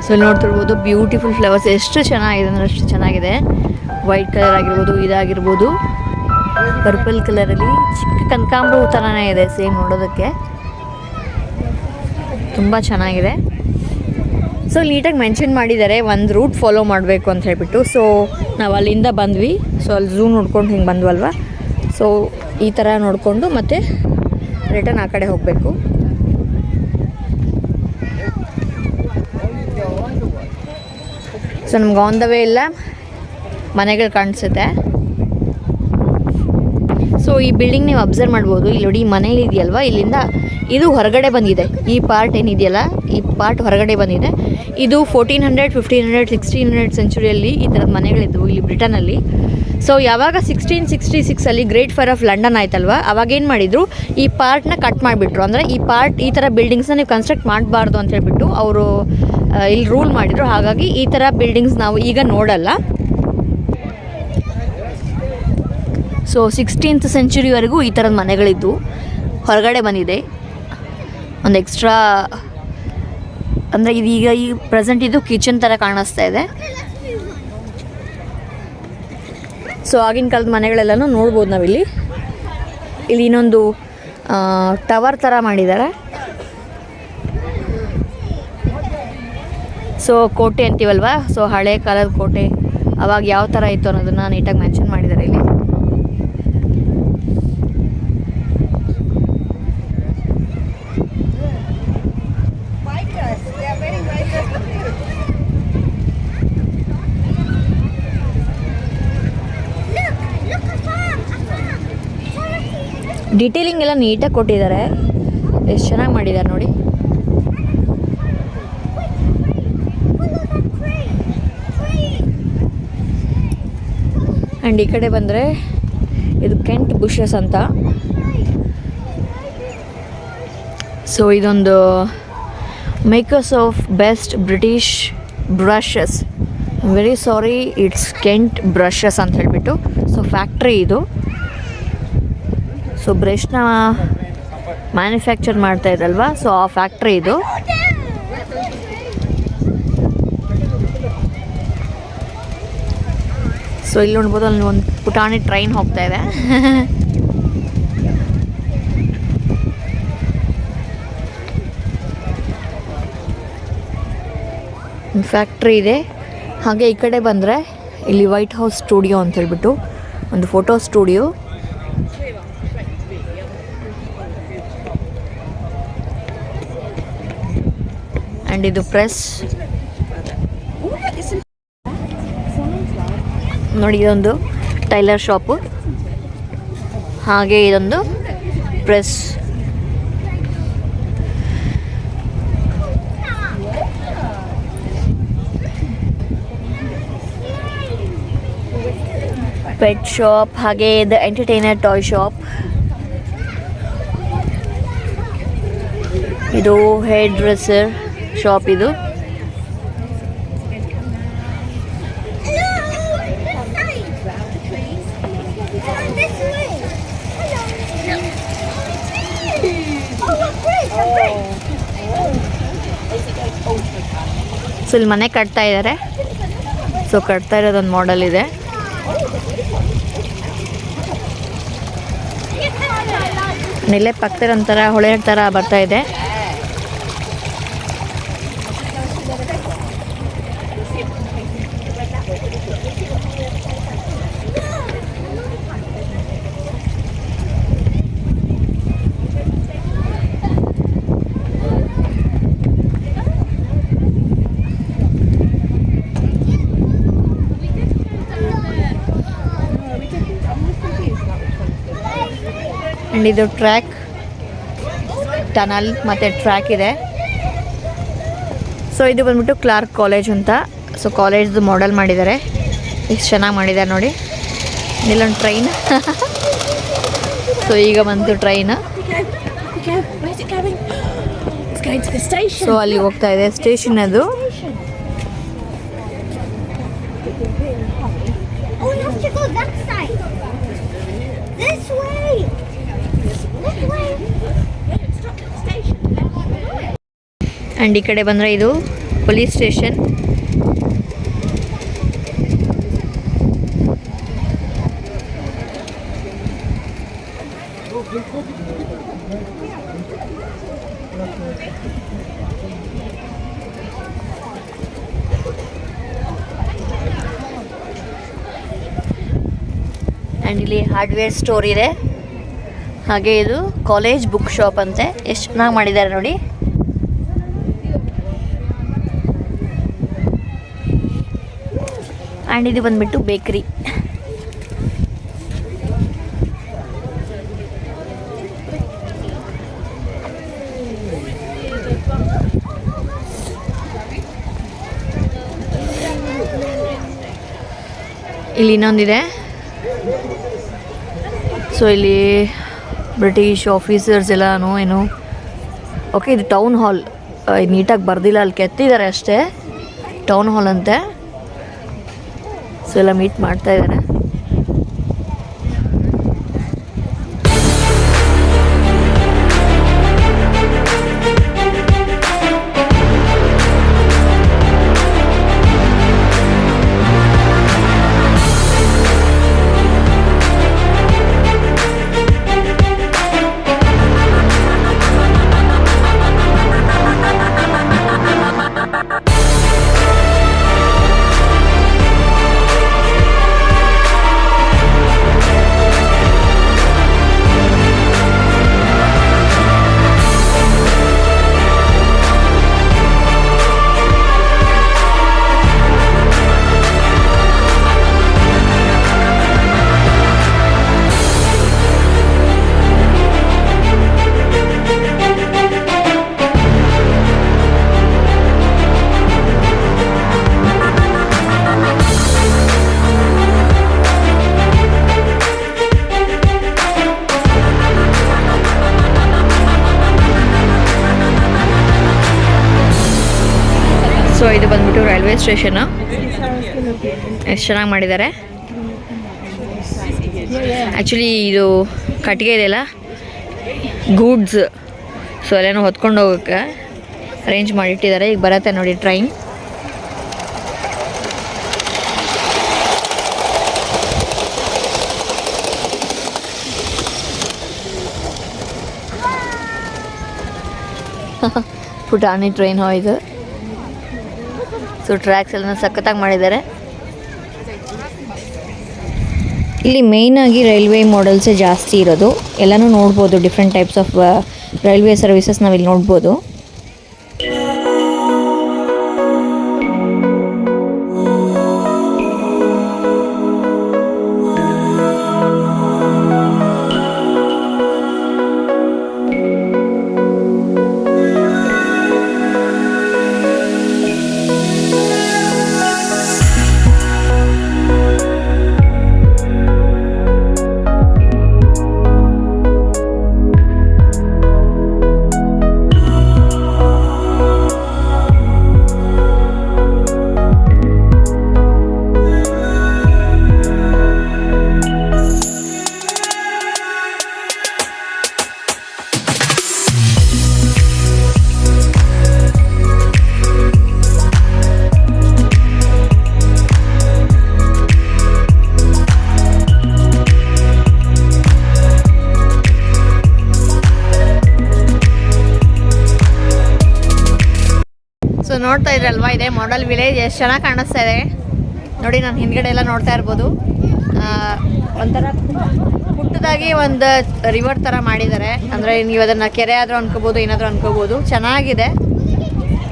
Speaker 1: ಸೊ ಇಲ್ಲಿ ನೋಡ್ತಿರ್ಬೋದು ಬ್ಯೂಟಿಫುಲ್ ಫ್ಲವರ್ಸ್ ಎಷ್ಟು ಚೆನ್ನಾಗಿದೆ ಅಂದರೆ ಅಷ್ಟು ಚೆನ್ನಾಗಿದೆ. ವೈಟ್ ಕಲರ್ ಆಗಿರ್ಬೋದು, ಇದಾಗಿರ್ಬೋದು, ಪರ್ಪಲ್ ಕಲರಲ್ಲಿ ಚಿಕ್ಕ ಕನಕಾಂಬರ ಹೂ ಥರನೇ ಇದೆ ಸೇಮ್ ನೋಡೋದಕ್ಕೆ. ತುಂಬ ಚೆನ್ನಾಗಿದೆ. ಸೊ ನೀಟಾಗಿ ಮೆನ್ಷನ್ ಮಾಡಿದ್ದಾರೆ ಒಂದು ರೂಟ್ ಫಾಲೋ ಮಾಡಬೇಕು ಅಂತ ಹೇಳ್ಬಿಟ್ಟು. ಸೊ ನಾವು ಅಲ್ಲಿಂದ ಬಂದ್ವಿ. ಸೊ ಅಲ್ಲಿ ಝೂ ನೋಡ್ಕೊಂಡು ಹಿಂಗೆ ಬಂದ್ವಲ್ವ. ಸೊ ಈ ಥರ ನೋಡಿಕೊಂಡು ಮತ್ತೆ ರಿಟರ್ನ್ ಆ ಕಡೆ ಹೋಗಬೇಕು. ಸೊ ನಮ್ಗೆ ಆನ್ ದ ವೇ ಎಲ್ಲ ಮನೆಗಳು ಕಾಣಿಸುತ್ತೆ. ಸೊ ಈ ಬಿಲ್ಡಿಂಗ್ ನೀವು ಅಬ್ಸರ್ವ್ ಮಾಡ್ಬೋದು. ಇಲ್ಲಿ ನೋಡಿ, ಈ ಮನೇಲಿ ಇದೆಯಲ್ವಾ, ಇಲ್ಲಿಂದ ಇದು ಹೊರಗಡೆ ಬಂದಿದೆ. ಈ ಪಾರ್ಟ್ ಏನಿದೆಯಲ್ಲ, ಈ ಪಾರ್ಟ್ ಹೊರಗಡೆ ಬಂದಿದೆ. ಇದು 1400, 1500, 1600 ಸೆಂಚುರಿಯಲ್ಲಿ ಈ ಥರದ ಮನೆಗಳಿದ್ವು ಇಲ್ಲಿ ಬ್ರಿಟನಲ್ಲಿ. ಸೊ ಯಾವಾಗ 1666 ಗ್ರೇಟ್ ಫೈರ್ ಆಫ್ ಲಂಡನ್ ಆಯ್ತಲ್ವ, ಅವಾಗ ಏನು ಮಾಡಿದರು, ಈ ಪಾರ್ಟ್ನ ಕಟ್ ಮಾಡಿಬಿಟ್ರು. ಅಂದರೆ ಈ ಥರ ಬಿಲ್ಡಿಂಗ್ಸ್ನ ನೀವು ಕನ್ಸ್ಟ್ರಕ್ಟ್ ಮಾಡಬಾರ್ದು ಅಂತ ಹೇಳ್ಬಿಟ್ಟು ಅವರು ಇಲ್ಲಿ ರೂಲ್ ಮಾಡಿದರು. ಹಾಗಾಗಿ ಈ ಥರ ಬಿಲ್ಡಿಂಗ್ಸ್ ನಾವು ಈಗ ನೋಡಲ್ಲ. ಸೊ 16th ಸೆಂಚುರಿವರೆಗೂ ಈ ಥರದ ಮನೆಗಳಿದ್ದು ಹೊರಗಡೆ ಬಂದಿದೆ. ಒಂದು ಎಕ್ಸ್ಟ್ರಾ ಅಂದರೆ ಇದೀಗ ಈ ಪ್ರೆಸೆಂಟ್ ಇದು ಕಿಚನ್ ಥರ ಕಾಣಿಸ್ತಾ ಇದೆ. ಸೊ ಆಗಿನ ಕಾಲದ ಮನೆಗಳೆಲ್ಲನೂ ನೋಡ್ಬೋದು ನಾವಿಲ್ಲಿ. ಇಲ್ಲಿ ಇನ್ನೊಂದು ಟವರ್ ಥರ ಮಾಡಿದ್ದಾರೆ. ಸೊ ಕೋಟೆ ಅಂತೀವಲ್ವ, ಸೊ ಹಳೆ ಕಾಲದ ಕೋಟೆ ಅವಾಗ ಯಾವ ಥರ ಇತ್ತು ಅನ್ನೋದನ್ನು ನೀಟಾಗಿ ಮೆನ್ಷನ್ ಮಾಡಿದ್ದಾರೆ ಇಲ್ಲಿ. ಡೀಟೇಲಿಂಗ್ ಎಲ್ಲ ನೀಟಾಗಿ ಕೊಟ್ಟಿದ್ದಾರೆ. ಎಷ್ಟು ಚೆನ್ನಾಗಿ ಮಾಡಿದ್ದಾರೆ ನೋಡಿ. ಆ್ಯಂಡ್ ಈ ಕಡೆ ಬಂದರೆ ಇದು ಕೆಂಟ್ ಬುಷಸ್ ಅಂತ. ಸೊ ಇದೊಂದು makers of best British brushes, very sorry it's Kent brushes ಅಂತ ಹೇಳಿಬಿಟ್ಟು. ಸೊ ಫ್ಯಾಕ್ಟ್ರಿ ಇದು. ಸೊ ಬ್ರಷ್ನ ಮ್ಯಾನುಫ್ಯಾಕ್ಚರ್ ಮಾಡ್ತಾ ಇದ್ದಲ್ವಾ, ಸೊ ಆ ಫ್ಯಾಕ್ಟ್ರಿ ಇದು. ಸೊ ಇಲ್ಲಿ ನೋಡ್ಬೋದು, ಅಲ್ಲಿ ಒಂದು ಪುಟಾಣಿ ಟ್ರೈನ್ ಹೋಗ್ತಾ ಇದೆ. ಫ್ಯಾಕ್ಟ್ರಿ ಇದೆ. ಹಾಗೆ ಈ ಕಡೆ ಬಂದರೆ ಇಲ್ಲಿ ವೈಟ್ ಹೌಸ್ ಸ್ಟುಡಿಯೋ ಅಂತ ಹೇಳ್ಬಿಟ್ಟು ಒಂದು ಫೋಟೋ ಸ್ಟುಡಿಯೋ. ಆ್ಯಂಡ್ ಇದು ಪ್ರೆಸ್ ನೋಡಿ, ಇದೊಂದು ಟೈಲರ್ ಶಾಪು. ಹಾಗೆ ಇದೊಂದು ಪ್ರೆಸ್. ಪೆಟ್ ಶಾಪ್, ಹಾಗೆ ದ ಎಂಟರ್ಟೈನರ್ ಟಾಯ್ ಶಾಪ್. ಇದು ಹೇರ್ ಡ್ರೆಸ್ಸರ್ ಶಾಪ್ ಇದು. ಸೊ ಇಲ್ಲಿ ಮನೆ ಕಟ್ತಾ ಇದ್ದಾರೆ. ಸೊ ಕಟ್ತಾ ಇರೋದೊಂದು ಮಾಡೆಲ್ ಇದೆ. ಇಲ್ಲೇ ಪಕ್ಕದಲ್ಲಿ ಒಂಥರ ಹೊಳೆ ಥರ ಬರ್ತಾ ಇದೆ. ಆ್ಯಂಡ್ ಇದು ಟ್ರ್ಯಾಕ್, ಟನಲ್ ಮತ್ತು ಟ್ರ್ಯಾಕ್ ಇದೆ. ಸೊ ಇದು ಬಂದ್ಬಿಟ್ಟು ಕ್ಲಾರ್ಕ್ ಕಾಲೇಜ್ ಅಂತ. ಸೊ ಕಾಲೇಜ್ದು ಮಾಡೆಲ್ ಮಾಡಿದ್ದಾರೆ. ಎಷ್ಟು ಚೆನ್ನಾಗಿ ಮಾಡಿದ್ದಾರೆ ನೋಡಿ. ಇಲ್ಲೊಂದು ಟ್ರೈನ್. ಸೊ ಈಗ ಬಂತು ಟ್ರೈನ್. ಸೊ ಅಲ್ಲಿ ಹೋಗ್ತಾ ಇದೆ, ಸ್ಟೇಷನ್ ಅದು. ಆ್ಯಂಡ್ ಈ ಕಡೆ ಬಂದರೆ ಇದು ಪೊಲೀಸ್ ಸ್ಟೇಷನ್. ಆ್ಯಂಡ್ ಇಲ್ಲಿ ಹಾರ್ಡ್ವೇರ್ ಸ್ಟೋರ್ ಇದೆ. ಹಾಗೆ ಇದು ಕಾಲೇಜ್ ಬುಕ್ ಶಾಪ್ ಅಂತೆ. ಎಷ್ಟು ಚೆನ್ನಾಗಿ ಮಾಡಿದ್ದಾರೆ ನೋಡಿ. ಆ್ಯಂಡ್ ಇದು ಬಂದುಬಿಟ್ಟು ಬೇಕ್ರಿ. ಇಲ್ಲಿ ಇನ್ನೊಂದಿದೆ. ಸೊ ಇಲ್ಲಿ ಬ್ರಿಟಿಷ್ ಆಫೀಸರ್ಸ್ ಎಲ್ಲನೂ ಏನು. ಓಕೆ, ಇದು ಟೌನ್ ಹಾಲ್. ನೀಟಾಗಿ ಬರ್ದಿಲ್ಲ, ಅಲ್ಲಿ ಕೆತ್ತಿದ್ದಾರೆ ಅಷ್ಟೇ. ಟೌನ್ ಹಾಲ್ ಅಂತೆ. ಸೊ ಎಲ್ಲ ಮೀಟ್ ಮಾಡ್ತಾ ಇದ್ದಾರೆ. ಸೊ ಇದು ಬಂದ್ಬಿಟ್ಟು ರೈಲ್ವೆ ಸ್ಟೇಷನ್ನು. ಎಷ್ಟು ಚೆನ್ನಾಗಿ ಮಾಡಿದ್ದಾರೆ. ಆ್ಯಕ್ಚುಲಿ ಇದು ಕಟ್ಟಿಗೆ ಇದೆಯಲ್ಲ, ಗೂಡ್ಸ್. ಸೊ ಅಲ್ಲೇನೋ ಹೊತ್ಕೊಂಡು ಹೋಗೋಕ್ಕೆ ಅರೇಂಜ್ ಮಾಡಿಟ್ಟಿದ್ದಾರೆ. ಈಗ ಬರುತ್ತೆ ನೋಡಿ ಟ್ರೈನ್. ಪುಟಾಣಿ ಟ್ರೈನ್ ಇದು. ಸೊ ಟ್ರ್ಯಾಕ್ಸ್ ಎಲ್ಲ ಸಖತ್ತಾಗಿ ಮಾಡಿದ್ದಾರೆ. ಇಲ್ಲಿ ಮೇಯ್ನಾಗಿ ರೈಲ್ವೆ ಮಾಡೆಲ್ಸೇ ಜಾಸ್ತಿ ಇರೋದು. ಎಲ್ಲನೂ ನೋಡ್ಬೋದು. Different types of railway services ನಾವಿಲ್ಲಿ ನೋಡ್ಬೋದು. ಸೊ ನೋಡ್ತಾ ಇದ್ರಲ್ವಾ, ಇದೆ ಮಾಡೆಲ್ ವಿಲೇಜ್. ಎಷ್ಟು ಚೆನ್ನಾಗಿ ಕಾಣಿಸ್ತಾ ಇದೆ ನೋಡಿ. ನಾನು ಹಿಂದ್ಗಡೆ ಎಲ್ಲ ನೋಡ್ತಾ ಇರ್ಬೋದು. ಒಂಥರ ಪುಟ್ಟದಾಗಿ ಒಂದು ರಿವರ್ ಥರ ಮಾಡಿದ್ದಾರೆ. ಅಂದರೆ ನೀವು ಅದನ್ನು ಕೆರೆ ಆದರೂ ಅನ್ಕೋಬೋದು, ಏನಾದರೂ ಅನ್ಕೋಬೋದು. ಚೆನ್ನಾಗಿದೆ.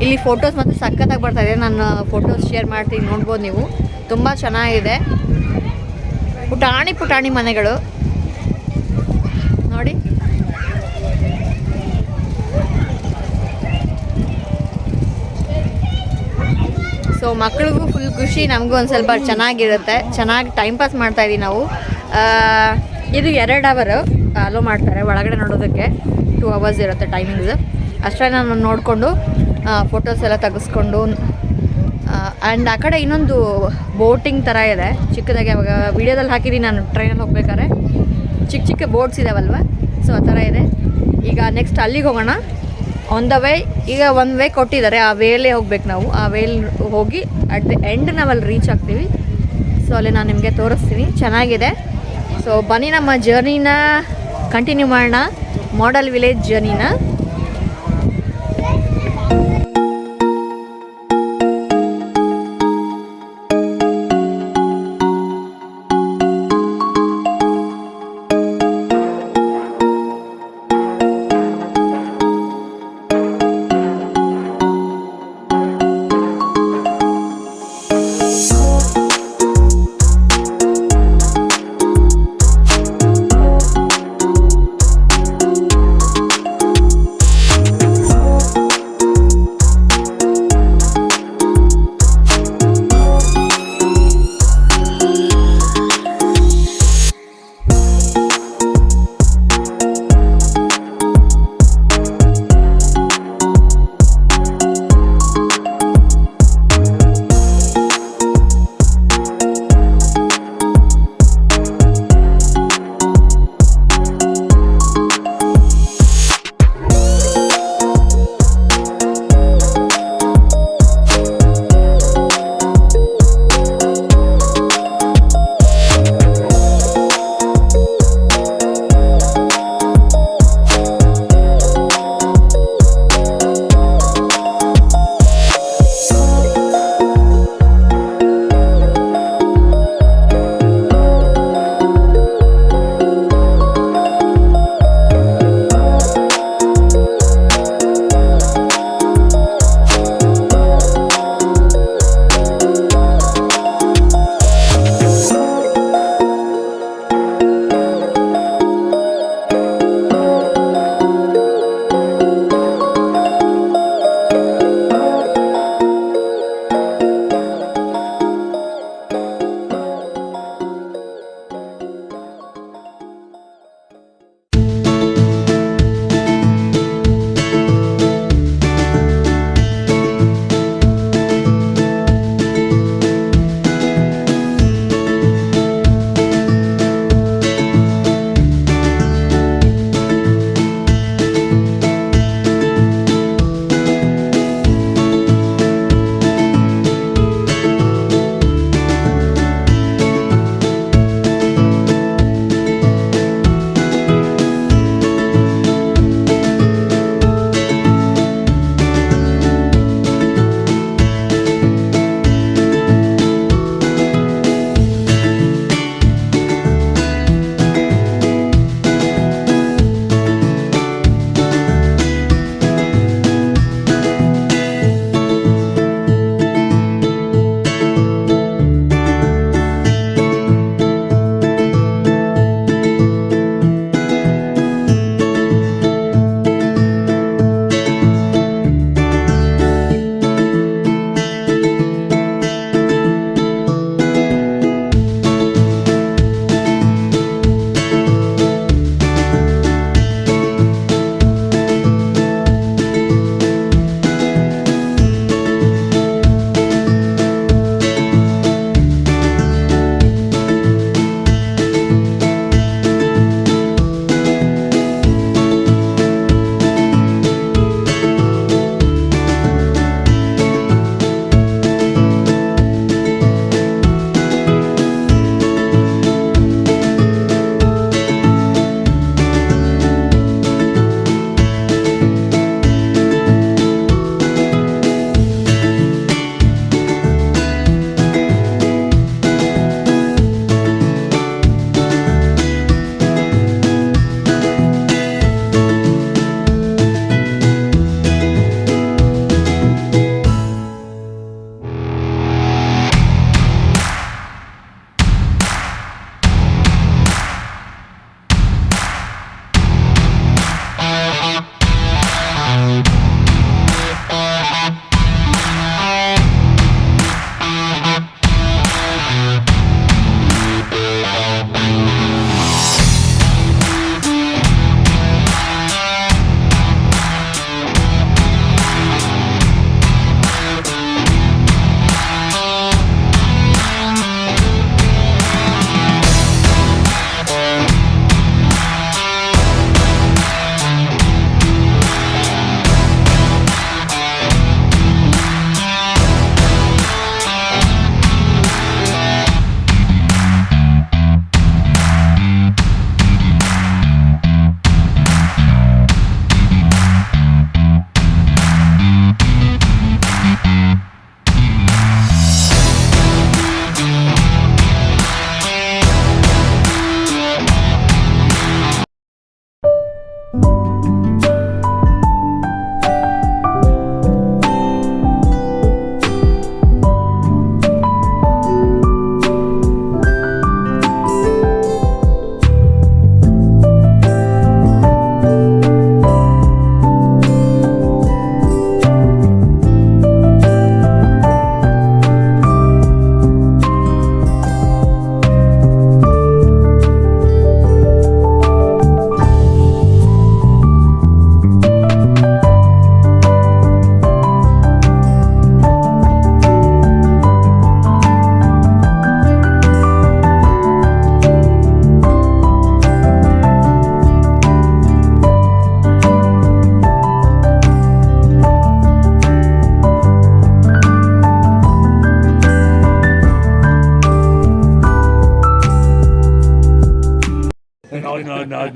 Speaker 1: ಇಲ್ಲಿ ಫೋಟೋಸ್ ಮತ್ತು ಸಖತ್ತಾಗಿ ಬರ್ತಾ ಇದೆ. ನಾನು ಫೋಟೋಸ್ ಶೇರ್ ಮಾಡ್ತೀನಿ, ನೋಡ್ಬೋದು ನೀವು. ತುಂಬ ಚೆನ್ನಾಗಿದೆ. ಪುಟಾಣಿ ಪುಟಾಣಿ ಮನೆಗಳು ನೋಡಿ. ಸೊ ಮಕ್ಳಿಗೂ ಫುಲ್ ಖುಷಿ, ನಮಗೂ ಒಂದು ಸ್ವಲ್ಪ ಚೆನ್ನಾಗಿರುತ್ತೆ. ಚೆನ್ನಾಗಿ ಟೈಮ್ ಪಾಸ್ ಮಾಡ್ತಾಯಿದ್ದೀವಿ ನಾವು. ಇದು 2 ಅವರ್ ಅಲೋ ಮಾಡ್ತಾರೆ ಒಳಗಡೆ ನೋಡೋದಕ್ಕೆ. 2 ಅವರ್ಸ್ ಇರುತ್ತೆ ಟೈಮಿಂಗ್ಸ್. ಅಷ್ಟೇ ನಾನು ನೋಡಿಕೊಂಡು ಫೋಟೋಸ್ ಎಲ್ಲ ತೆಗೆಸ್ಕೊಂಡು. ಆ್ಯಂಡ್ ಆ ಕಡೆ ಇನ್ನೊಂದು ಬೋಟಿಂಗ್ ಥರ ಇದೆ ಚಿಕ್ಕದಾಗಿ. ಅವಾಗ ವೀಡಿಯೋದಲ್ಲಿ ಹಾಕಿದ್ದೀನಿ ನಾನು, ಟ್ರೈನಲ್ಲಿ ಹೋಗ್ಬೇಕಾದ್ರೆ ಚಿಕ್ಕ ಚಿಕ್ಕ ಬೋಟ್ಸ್ ಇದಾವಲ್ವ. ಸೊ ಆ ಥರ ಇದೆ. ಈಗ ನೆಕ್ಸ್ಟ್ ಅಲ್ಲಿಗೆ ಹೋಗೋಣ. ಆನ್ ದ ವೇ ಈಗ ಒಂದು ವೇ ಕೊಟ್ಟಿದ್ದಾರೆ, ಆ ವೇಲೇ ಹೋಗ್ಬೇಕು ನಾವು. ಆ ವೇಲ್ ಹೋಗಿ ಅಟ್ ದ ಎಂಡ್ ನಾವು ಅಲ್ಲಿ ರೀಚ್ ಆಗ್ತೀವಿ. ಸೊ ಅಲ್ಲಿ ನಾನು ನಿಮಗೆ ತೋರಿಸ್ತೀನಿ. ಚೆನ್ನಾಗಿದೆ. ಸೊ ಬನ್ನಿ ನಮ್ಮ ಜರ್ನಿನ ಕಂಟಿನ್ಯೂ ಮಾಡೋಣ, ಮಾಡೆಲ್ ವಿಲೇಜ್ ಜರ್ನಿನ.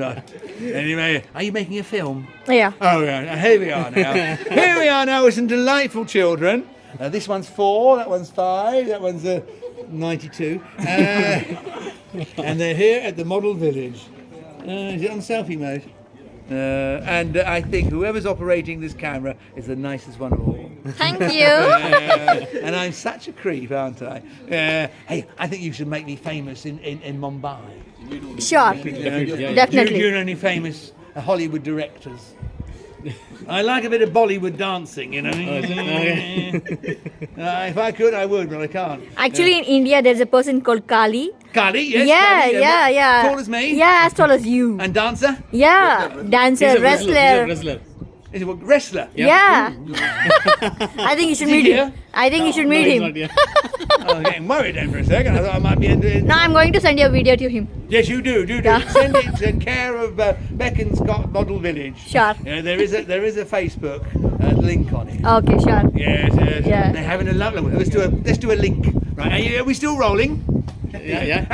Speaker 4: no. Anyway, are you making a film?
Speaker 1: Yeah.
Speaker 4: Oh, yeah. Here we are now. Here we are now with some delightful children. This one's 4, that one's 5, that one's 92. And they're here at the model village. Is it on selfie mode? And I think whoever's operating this camera is the nicest one of all.
Speaker 1: Thank you.
Speaker 4: And I'm such a creep, aren't I? Hey, I think you should make me famous in Mumbai.
Speaker 1: Sure. Definitely.
Speaker 4: Do you know any famous Hollywood directors? I like a bit of Bollywood dancing, you know. If I could, I would, but I can't.
Speaker 1: Actually, in India, there's a person called Kali.
Speaker 4: Kali, yes.
Speaker 1: Yeah,
Speaker 4: Kali,
Speaker 1: yeah.
Speaker 4: Tall as me.
Speaker 1: Yeah, as tall as you.
Speaker 4: And dancer?
Speaker 1: Yeah, dancer, wrestler.
Speaker 4: Is it what, wrestler?
Speaker 1: Yeah. I think you should meet him. I think you should meet him.
Speaker 4: I was getting worried then for a second. I thought I might be in.
Speaker 1: Now I'm going to send you a video to him.
Speaker 4: Yes, you do.
Speaker 1: Yeah.
Speaker 4: Send it to care of Beck and Scott Model Village.
Speaker 1: Sure.
Speaker 4: There is a Facebook link on it.
Speaker 1: Okay, sure.
Speaker 4: Yes.
Speaker 1: Yeah.
Speaker 4: They're having a lovely one. Let's do a link. Right? Are we still rolling?
Speaker 5: Yeah.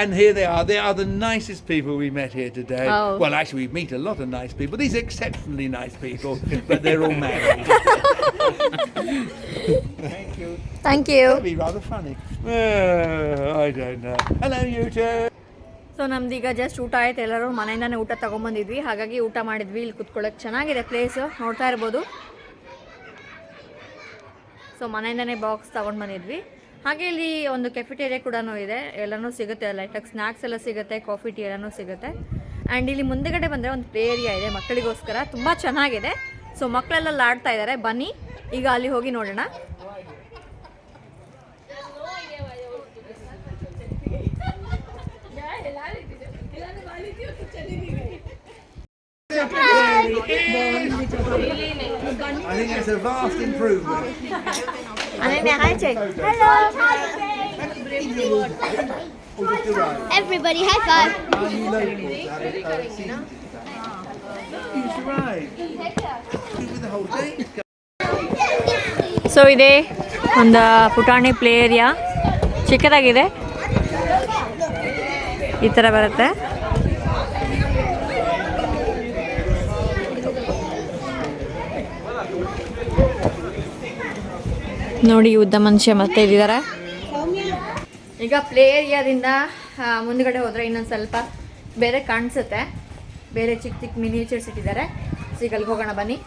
Speaker 4: And here they are. They are the nicest people we met here today.
Speaker 1: Oh.
Speaker 4: Well, actually, we meet a lot of nice people. These are exceptionally nice people, but they're all married. Thank you.
Speaker 1: Thank you.
Speaker 4: That'd be rather funny. I don't know. Hello, you two.
Speaker 1: So ನಮ್ದೀಗ ಜಸ್ಟ್ ಊಟ ಆಯ್ತು, ಎಲ್ಲರೂ ಮನೆಯಿಂದಾನೆ ಊಟ ತೊಗೊಂಬಂದಿದ್ವಿ, ಹಾಗಾಗಿ ಊಟ ಮಾಡಿದ್ವಿ. ಇಲ್ಲಿ ಕುತ್ಕೊಳ್ಳೋಕೆ ಚೆನ್ನಾಗಿದೆ ಪ್ಲೇಸ್, ನೋಡ್ತಾ ಇರ್ಬೋದು. ಸೊ ಮನೆಯಿಂದಾನೆ ಬಾಕ್ಸ್ ತೊಗೊಂಡು ಬಂದಿದ್ವಿ. ಹಾಗೆ ಇಲ್ಲಿ ಒಂದು ಕೆಫಿಟೇರಿಯಾ ಕೂಡ ಇದೆ, ಎಲ್ಲನೂ ಸಿಗುತ್ತೆ, ಲೈಟಾಗಿ ಸ್ನ್ಯಾಕ್ಸ್ ಎಲ್ಲ ಸಿಗುತ್ತೆ, ಕಾಫಿ ಟೀ ಎಲ್ಲನೂ ಸಿಗುತ್ತೆ. ಆ್ಯಂಡ್ ಇಲ್ಲಿ ಮುಂದೆಗಡೆ ಬಂದರೆ ಒಂದು ಪ್ಲೇ ಏರಿಯಾ ಇದೆ ಮಕ್ಕಳಿಗೋಸ್ಕರ, ತುಂಬ ಚೆನ್ನಾಗಿದೆ. ಸೊ ಮಕ್ಕಳೆಲ್ಲ ಆಡ್ತಾ ಇದ್ದಾರೆ, ಬನ್ನಿ ಈಗ ಅಲ್ಲಿ ಹೋಗಿ ನೋಡೋಣ.
Speaker 4: I think it's a vast improvement.
Speaker 1: Ananya, hi, Chay.
Speaker 2: Hello. Everybody, high five.
Speaker 4: You survived. With the whole day.
Speaker 1: So ಇದೆ ಒಂದು ಪುಟಾಣಿ ಪ್ಲೇ ಏರಿಯಾ, ಚಿಕ್ಕದಾಗಿದೆ, ಈ ಥರ ಬರುತ್ತೆ. ನೋಡಿ ಉದ್ದ ಮನುಷ್ಯ ಮತ್ತೆ ಇದ್ದಾರೆ. ಈಗ ಪ್ಲೇ ಏರಿಯಾದಿಂದ ಮುಂದ್ಗಡೆ ಹೋದರೆ ಇನ್ನೊಂದು ಸ್ವಲ್ಪ ಬೇರೆ ಕಾಣಿಸುತ್ತೆ, ಬೇರೆ ಚಿಕ್ಕ ಚಿಕ್ಕ ಮಿನಿಯೇಚರ್ಸ್ ಇಟ್ಟಿದ್ದಾರೆ. ಸೊ ಈಗ ಅಲ್ಲಿಗೆ ಹೋಗೋಣ ಬನ್ನಿ.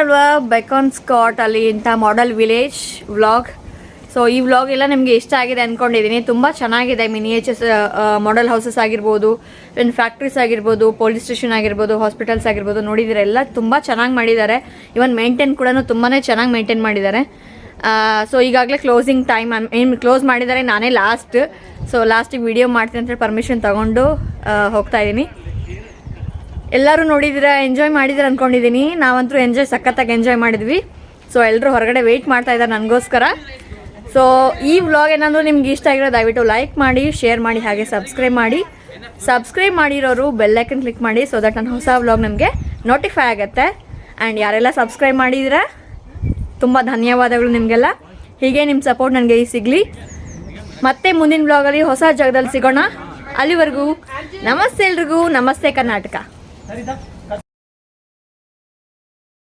Speaker 1: ಅಲ್ವಾ ಬೆಕಾನ್ ಸ್ಕಾಟ್ ಅಲ್ಲಿ ಇಂಥ ಮಾಡೆಲ್ ವಿಲೇಜ್ ವ್ಲಾಗ್. ಸೊ ಈ ವ್ಲಾಗ್ ಎಲ್ಲ ನಿಮಗೆ ಇಷ್ಟ ಆಗಿದೆ ಅಂದ್ಕೊಂಡಿದ್ದೀನಿ. ತುಂಬ ಚೆನ್ನಾಗಿದೆ. ಮಿನಿಯೇಚರ್ಸ್ ಮಾಡೆಲ್ ಹೌಸಸ್ ಆಗಿರ್ಬೋದು, ಫ್ಯಾಕ್ಟ್ರೀಸ್ ಆಗಿರ್ಬೋದು, ಪೊಲೀಸ್ ಸ್ಟೇಷನ್ ಆಗಿರ್ಬೋದು, ಹಾಸ್ಪಿಟಲ್ಸ್ ಆಗಿರ್ಬೋದು, ನೋಡಿದರೆ ಎಲ್ಲ ತುಂಬ ಚೆನ್ನಾಗಿ ಮಾಡಿದ್ದಾರೆ. ಇವನ್ ಮೇಂಟೈನ್ ಕೂಡ ತುಂಬಾ ಚೆನ್ನಾಗಿ ಮೇಂಟೈನ್ ಮಾಡಿದ್ದಾರೆ. ಸೊ ಈಗಾಗಲೇ ಕ್ಲೋಸಿಂಗ್ ಟೈಮ್ ಏನು ಕ್ಲೋಸ್ ಮಾಡಿದ್ದಾರೆ. ನಾನೇ ಲಾಸ್ಟಿಗೆ ವಿಡಿಯೋ ಮಾಡ್ತೀನಿ ಅಂತ ಪರ್ಮಿಷನ್ ತೊಗೊಂಡು ಹೋಗ್ತಾ ಇದ್ದೀನಿ. ಎಲ್ಲರೂ ನೋಡಿದ್ದೀರಾ, ಎಂಜಾಯ್ ಮಾಡಿದ್ದೀರ ಅಂದ್ಕೊಂಡಿದ್ದೀನಿ. ನಾವಂತೂ ಸಖತ್ತಾಗಿ ಎಂಜಾಯ್ ಮಾಡಿದ್ವಿ. ಸೊ ಎಲ್ಲರೂ ಹೊರಗಡೆ ವೆಯ್ಟ್ ಮಾಡ್ತಾ ಇದ್ದಾರೆ ನನಗೋಸ್ಕರ. ಸೊ ಈ ವ್ಲಾಗ್ ಏನಾದರೂ ನಿಮ್ಗೆ ಇಷ್ಟ ಆಗಿರೋ ದಯವಿಟ್ಟು ಲೈಕ್ ಮಾಡಿ, ಶೇರ್ ಮಾಡಿ, ಹಾಗೆ ಸಬ್ಸ್ಕ್ರೈಬ್ ಮಾಡಿರೋರು ಬೆಲ್ಲೈಕನ್ ಕ್ಲಿಕ್ ಮಾಡಿ, ಸೊ ದಟ್ ನನ್ನ ಹೊಸ ವ್ಲಾಗ್ ನಿಮಗೆ ನೋಟಿಫೈ ಆಗುತ್ತೆ. ಆ್ಯಂಡ್ ಯಾರೆಲ್ಲ ಸಬ್ಸ್ಕ್ರೈಬ್ ಮಾಡಿದ್ದೀರಾ ತುಂಬ ಧನ್ಯವಾದಗಳು ನಿಮಗೆಲ್ಲ. ಹೀಗೆ ನಿಮ್ಮ ಸಪೋರ್ಟ್ ನನಗೆ ಸಿಗಲಿ. ಮತ್ತೆ ಮುಂದಿನ ವ್ಲಾಗಲ್ಲಿ ಹೊಸ ಜಾಗದಲ್ಲಿ ಸಿಗೋಣ. ಅಲ್ಲಿವರೆಗೂ ನಮಸ್ತೆ ಎಲ್ರಿಗೂ. ನಮಸ್ತೆ ಕರ್ನಾಟಕ.